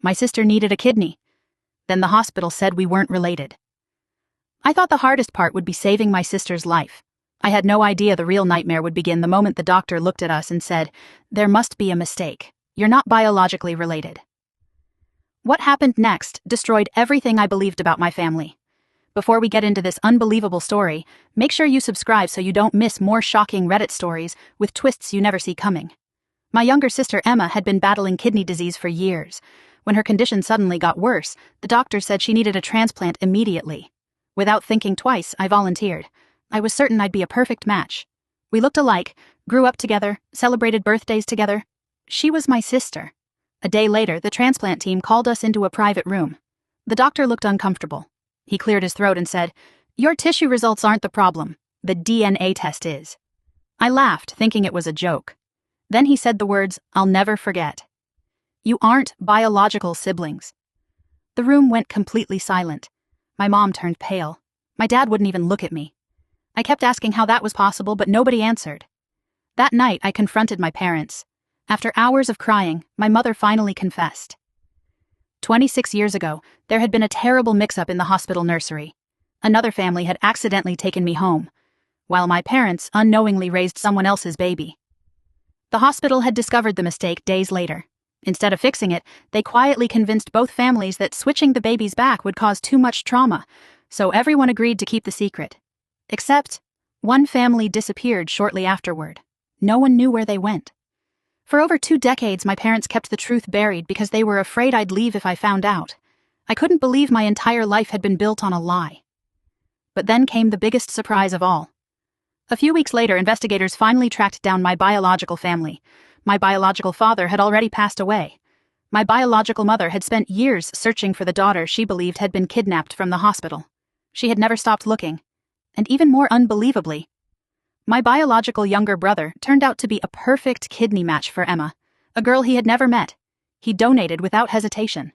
My sister needed a kidney. Then the hospital said we weren't related. I thought the hardest part would be saving my sister's life. I had no idea the real nightmare would begin the moment the doctor looked at us and said, "There must be a mistake. You're not biologically related." What happened next destroyed everything I believed about my family. Before we get into this unbelievable story, make sure you subscribe so you don't miss more shocking Reddit stories with twists you never see coming. My younger sister Emma had been battling kidney disease for years. When her condition suddenly got worse, the doctor said she needed a transplant immediately. Without thinking twice, I volunteered. I was certain I'd be a perfect match. We looked alike, grew up together, celebrated birthdays together. She was my sister. A day later, the transplant team called us into a private room. The doctor looked uncomfortable. He cleared his throat and said, "Your tissue results aren't the problem. The DNA test is." I laughed, thinking it was a joke. Then he said the words, "I'll never forget. You aren't biological siblings." The room went completely silent. My mom turned pale. My dad wouldn't even look at me. I kept asking how that was possible, but nobody answered. That night, I confronted my parents. After hours of crying, my mother finally confessed. 26 years ago, there had been a terrible mix-up in the hospital nursery. Another family had accidentally taken me home, while my parents unknowingly raised someone else's baby. The hospital had discovered the mistake days later. Instead of fixing it, they quietly convinced both families that switching the babies back would cause too much trauma, so everyone agreed to keep the secret. Except, one family disappeared shortly afterward. No one knew where they went. For over 2 decades, my parents kept the truth buried because they were afraid I'd leave if I found out. I couldn't believe my entire life had been built on a lie. But then came the biggest surprise of all. A few weeks later, investigators finally tracked down my biological family. My biological father had already passed away. My biological mother had spent years searching for the daughter she believed had been kidnapped from the hospital. She had never stopped looking. And even more unbelievably, my biological younger brother turned out to be a perfect kidney match for Emma, a girl he had never met. He donated without hesitation.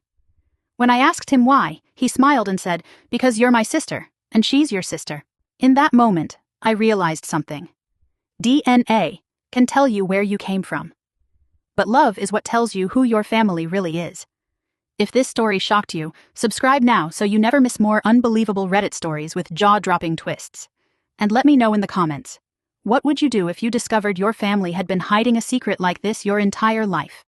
When I asked him why, he smiled and said, "Because you're my sister, and she's your sister." In that moment, I realized something. DNA can tell you where you came from. But love is what tells you who your family really is. If this story shocked you, subscribe now so you never miss more unbelievable Reddit stories with jaw-dropping twists. And let me know in the comments. What would you do if you discovered your family had been hiding a secret like this your entire life?